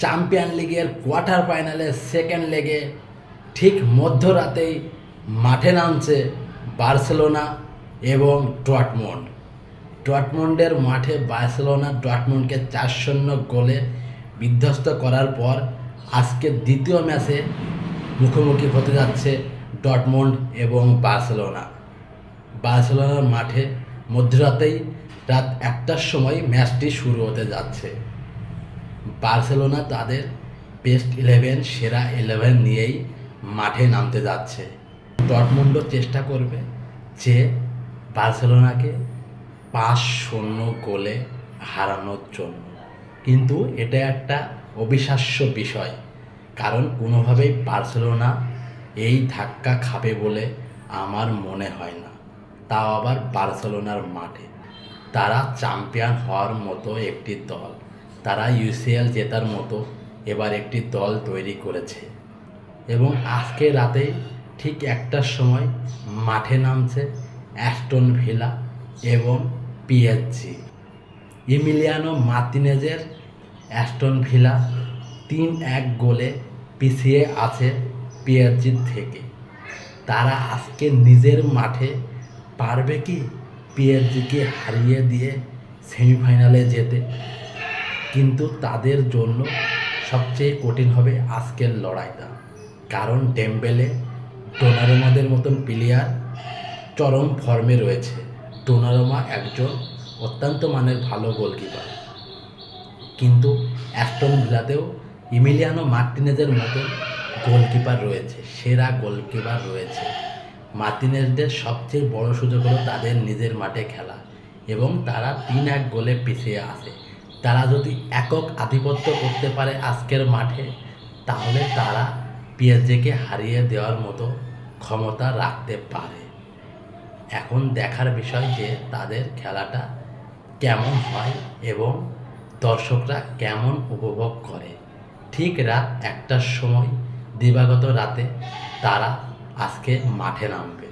Champion লিগের quarter ফাইনালে second লেগে ঠিক মধ্যরাতেই মাঠে নামছে বার্সেলোনা এবং ডর্টমুন্ডের মাঠে বার্সেলোনা ডর্টমুন্ডকে 4-0 গোলে বিধ্বস্ত করার পর আজকে দ্বিতীয় ম্যাচে মুখোমুখি হতে যাচ্ছে ডর্টমুন্ড এবং বার্সেলোনার মাঠে মধ্যরাতেই রাত 1টার সময় ম্যাচটি শুরু হতে যাচ্ছে। বার্সেলোনা তাদের বেস্ট 11 সেরা 11 নিয়েই মাঠে নামতে যাচ্ছে। ডর্টমুন্ডও চেষ্টা করবে যে বার্সেলোনাকে 5-0 গোলে হারানোর জন্য, কিন্তু এটা একটা অবিশ্বাস্য বিষয়, কারণ কোনোভাবেই বার্সেলোনা এই ধাক্কা খাবে বলে আমার মনে হয় না, তাও আবার বার্সেলোনার মাঠে। তারা চ্যাম্পিয়ন হওয়ার মতো একটি দল, তারা ইউসিএল জেতার মতো এবার একটি দল তৈরি করেছে এবং আজকে রাতে ঠিক 1টার সময় মাঠে নামছে অ্যাস্টন ভিলা এবং পিএসজি। ইমিলিয়ানো মার্তিনেজের অ্যাস্টন ভিলা 3-1 গোলে পিছিয়ে আছে পিএসজির থেকে। তারা আজকে নিজের মাঠে পারবে কি পিএসজিকে হারিয়ে দিয়ে সেমিফাইনালে যেতে? কিন্তু তাদের জন্য সবচেয়ে কঠিন হবে আজকের লড়াইটা, কারণ ডেম্বেলে, ডোনারুমাদের মতন প্লেয়ার চরম ফর্মে রয়েছে। ডোনারুমা একজন অত্যন্ত মানের ভালো গোলকিপার, কিন্তু অ্যাস্টন ভিলাতেও ইমিলিয়ানো মার্টিনেজের মতো গোলকিপার রয়েছে, সেরা গোলকিপার রয়েছে। মার্টিনেজদের সবচেয়ে বড় সুযোগ হলো তাদের নিজের মাঠে খেলা এবং তারা 3-1 গোলে পিছিয়ে আছে। তারা যদি একক আধিপত্য করতে পারে আজকের মাঠে, তাহলে তারা পিএসজিকে হারিয়ে দেওয়ার মতো ক্ষমতা রাখতে পারে। এখন দেখার বিষয় যে তাদের খেলাটা কেমন হয় এবং দর্শকরা কেমন উপভোগ করে। ঠিক রাত 1টার সময় দিবাগত রাতে তারা আজকে মাঠে নামবে।